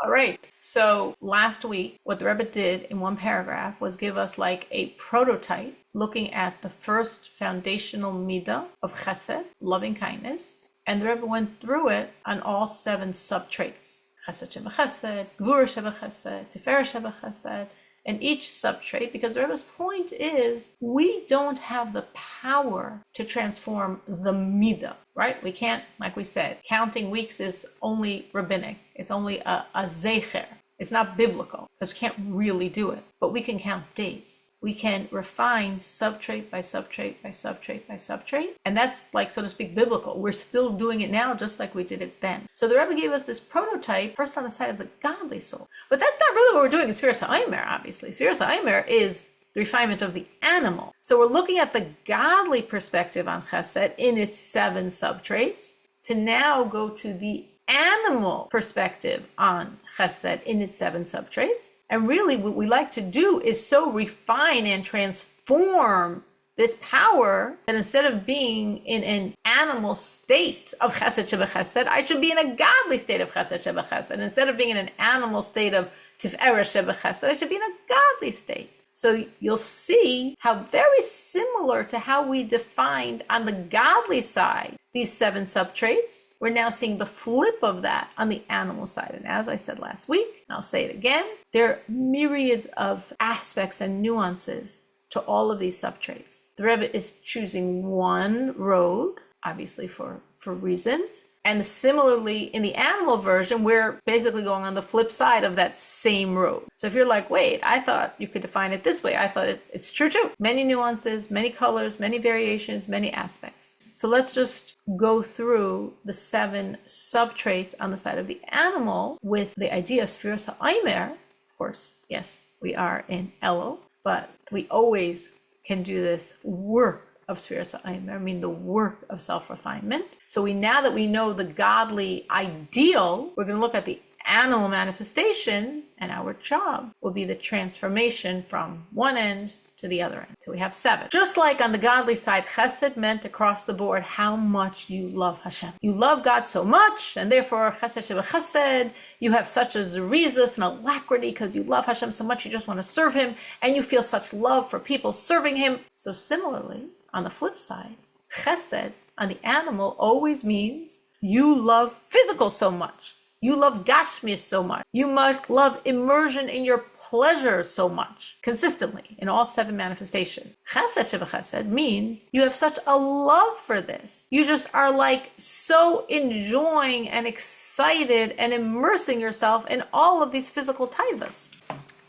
All right. So last week, what the Rebbe did in one paragraph was give us like a prototype looking at the first foundational midah of chesed, loving kindness. And the Rebbe went through it on all 7 sub-traits. Chesed shebechesed, gvura shebechesed, tiferet shebechesed, and each subtrait, because the Rebbe's point is we don't have the power to transform the midah, right? We can't, like we said, counting weeks is only rabbinic. It's only a zecher. It's not biblical because we can't really do it, but we can count days. We can refine subtrait by subtrait by subtrait by subtrait. And that's like, so to speak, biblical. We're still doing it now just like we did it then. So the Rebbe gave us this prototype first on the side of the godly soul. But that's not really what we're doing in Sfiras HaOmer, obviously. Sfiras HaOmer is the refinement of the animal. So we're looking at the godly perspective on chesed in its 7 subtraits to now go to the animal perspective on chesed in its 7 subtraits. And really what we like to do is so refine and transform this power that instead of being in an animal state of chesed shebechesed, I should be in a godly state of chesed shebechesed. And instead of being in an animal state of tiferet shebechesed, I should be in a godly state. So you'll see how very similar to how we defined on the godly side these 7 subtraits, we're now seeing the flip of that on the animal side. And as I said last week, and I'll say it again, there are myriads of aspects and nuances to all of these subtraits. The Rebbe is choosing one road, obviously for reasons. And similarly, in the animal version, we're basically going on the flip side of that same road. So if you're like, wait, I thought you could define it this way. I thought it's true too. Many nuances, many colors, many variations, many aspects. So let's just go through the 7 subtraits on the side of the animal with the idea of Sfiras HaOmer. Of course, yes, we are in Elul, but we always can do this work of Sfiras HaOmer, I mean the work of self-refinement. So now that we know the godly ideal, we're going to look at the animal manifestation, and our job will be the transformation from one end to the other end. So we have 7. Just like on the godly side, chesed meant across the board how much you love Hashem. You love God so much, and therefore chesed shebechesed, you have such a zerizus and alacrity because you love Hashem so much, you just want to serve Him, and you feel such love for people serving Him. So similarly, on the flip side, chesed on the animal always means you love physical so much. You love gashmis so much. You must love immersion in your pleasure so much, consistently, in all 7 manifestations. Chesed shebechesed means you have such a love for this. You just are like so enjoying and excited and immersing yourself in all of these physical taivas.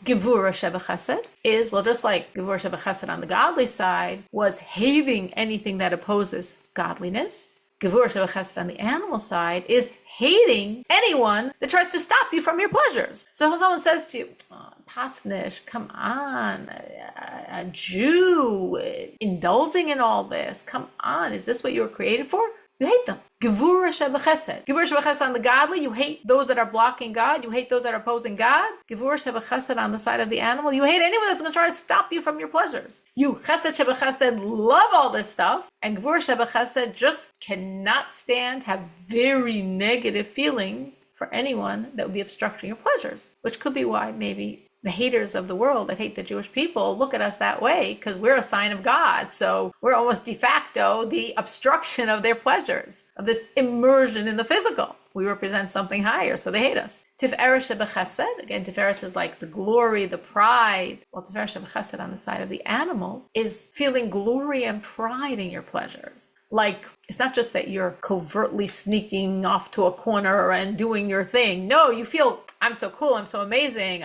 Gevura shebechesed is, well, just like Gevura shebechesed on the godly side was hating anything that opposes godliness. Gevura shebechesed on the animal side is hating anyone that tries to stop you from your pleasures. So when someone says to you, oh, Pasnish, come on, a Jew indulging in all this, come on, is this what you were created for? You hate them. Gevura shebechesed. Gevura shebechesed on the godly, you hate those that are blocking God. You hate those that are opposing God. Gevura shebechesed on the side of the animal, you hate anyone that's going to try to stop you from your pleasures. You chesed shebechesed love all this stuff, and Gevura shebechesed just cannot stand, have very negative feelings for anyone that would be obstructing your pleasures, which could be why maybe the haters of the world that hate the Jewish people look at us that way because we're a sign of God. So we're almost de facto the obstruction of their pleasures, of this immersion in the physical. We represent something higher, so they hate us. Tiferet shebechesed, again, Tiferet is like the glory, the pride. Well, Tiferet shebechesed on the side of the animal is feeling glory and pride in your pleasures. Like, it's not just that you're covertly sneaking off to a corner and doing your thing. No, you feel, I'm so cool, I'm so amazing.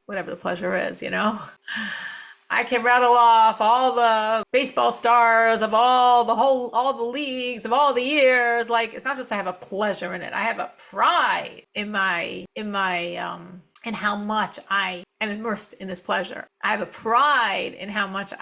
Whatever the pleasure is, I can rattle off all the baseball stars of all the leagues of all the years. Like, it's not just I have a pleasure in it. I have a pride in how much I am immersed in this pleasure. I have a pride in how much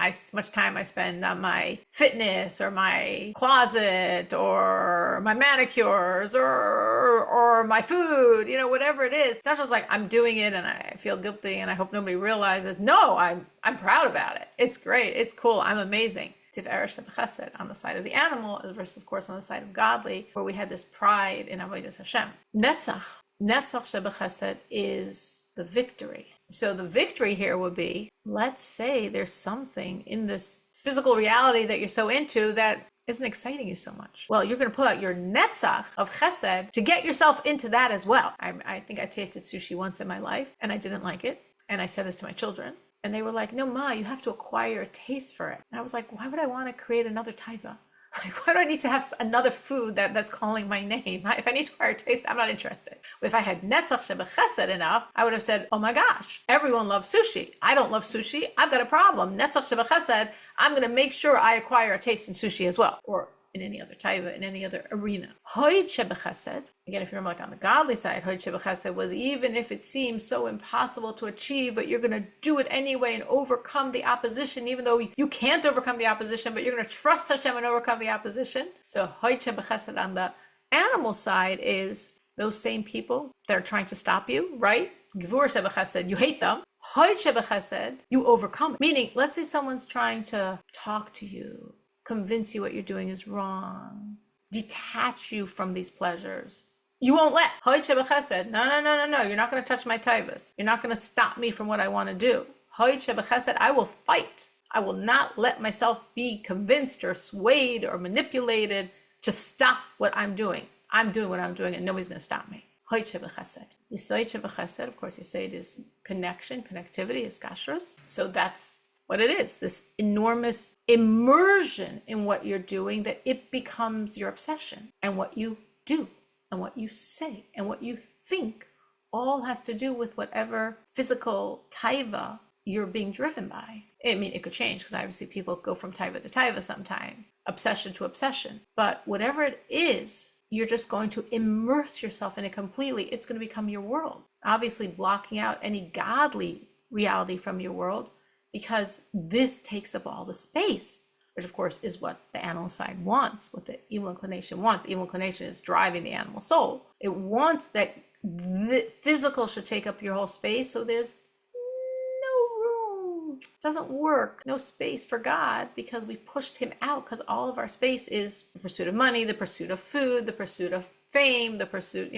time I spend on my fitness or my closet or my manicures or my food, whatever it is. It's not just like I'm doing it and I feel guilty and I hope nobody realizes. No, I'm proud about it. It's great. It's cool. I'm amazing. Tiferet shebechesed on the side of the animal, versus, of course, on the side of godly, where we had this pride in Avodas Hashem. Netzach, Netzach Shebechesed is the victory. So the victory here would be, let's say there's something in this physical reality that you're so into that isn't exciting you so much. Well, you're going to pull out your netzach of chesed to get yourself into that as well. I think I tasted sushi once in my life and I didn't like it. And I said this to my children. And they were like, no, Ma, you have to acquire a taste for it. And I was like, why would I want to create another taiva? Like, why do I need to have another food that's calling my name? If I need to acquire a taste, I'm not interested. If I had netzach shebechesed enough, I would have said, oh my gosh, everyone loves sushi. I don't love sushi. I've got a problem. Netzach shebechesed, I'm going to make sure I acquire a taste in sushi as well. Or in any other taiva, in any other arena. Hoid shebechesed, again, if you remember, like on the godly side, hoid shebechesed was even if it seems so impossible to achieve, but you're going to do it anyway and overcome the opposition, even though you can't overcome the opposition, but you're going to trust Hashem and overcome the opposition. So hoid shebechesed on the animal side is those same people that are trying to stop you, right? Gvur shebechesed, you hate them. Hoid shebechesed, you overcome it. Meaning, let's say someone's trying to talk to you, convince you what you're doing is wrong, detach you from these pleasures. You won't let. Hoid shebechesed, no, you're not going to touch my taivas. You're not going to stop me from what I want to do. Hoid shebechesed, I will fight. I will not let myself be convinced or swayed or manipulated to stop what I'm doing. I'm doing what I'm doing and nobody's going to stop me. Hoid shebechesed. Yisoid shebechesed, of course, Yisoid is connection, connectivity, is kashrus. So that's what it is, this enormous immersion in what you're doing that it becomes your obsession. And what you do and what you say and what you think all has to do with whatever physical taiva you're being driven by. I mean, it could change because obviously people go from taiva to taiva sometimes, obsession to obsession. But whatever it is, you're just going to immerse yourself in it completely. It's going to become your world. Obviously blocking out any godly reality from your world, because this takes up all the space, which of course is what the animal side wants, what the evil inclination wants. Evil inclination is driving the animal soul. It wants that the physical should take up your whole space, so there's no room. It doesn't work. No space for God because we pushed him out, because all of our space is the pursuit of money, the pursuit of food, the pursuit of fame, the pursuit,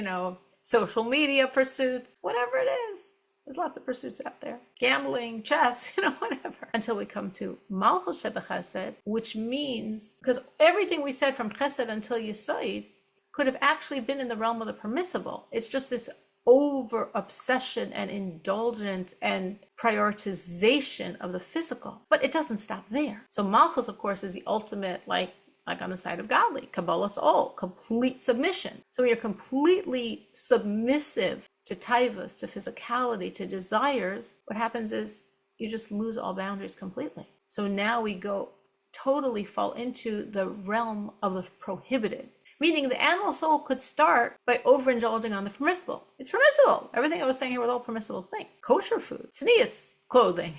social media pursuits, whatever it is. There's lots of pursuits out there. Gambling, chess, whatever. Until we come to Malchus Shebechesed, which means, because everything we said from Chesed until Yisoid could have actually been in the realm of the permissible. It's just this over obsession and indulgence and prioritization of the physical. But it doesn't stop there. So Malchus, of course, is the ultimate, like on the side of godly, Kabbalah's all, complete submission. So when you're completely submissive to taivas, to physicality, to desires, what happens is you just lose all boundaries completely. So now we totally fall into the realm of the prohibited. Meaning the animal soul could start by overindulging on the permissible. It's permissible. Everything I was saying here was all permissible things. Kosher food, tznius, clothing,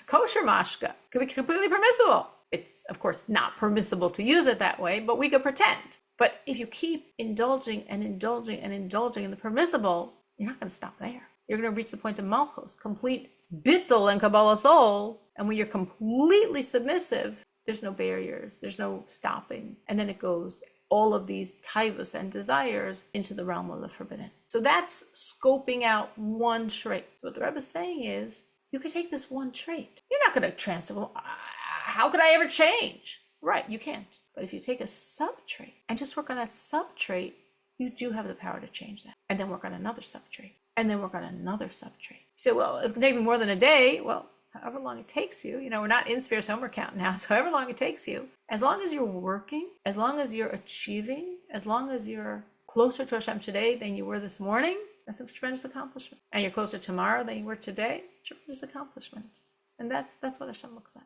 kosher mashka could be completely permissible. It's, of course, not permissible to use it that way, but we could pretend. But if you keep indulging and indulging and indulging in the permissible, you're not going to stop there. You're going to reach the point of malchus, complete bittul and Kabbalah soul. And when you're completely submissive, there's no barriers, there's no stopping. And then it goes all of these taivas and desires into the realm of the forbidden. So that's scoping out one trait. So what the Rebbe is saying is, you could take this one trait. You're not going to transform. How could I ever change? Right, you can't. But if you take a sub-trait and just work on that sub-trait, you do have the power to change that. And then work on another sub-trait. And then work on another sub-trait. You say, well, it's going to take me more than a day. Well, however long it takes you. We're not in Sphere's homework count now. So however long it takes you, as long as you're working, as long as you're achieving, as long as you're closer to Hashem today than you were this morning, that's a tremendous accomplishment. And you're closer tomorrow than you were today, it's a tremendous accomplishment. And that's what Hashem looks at.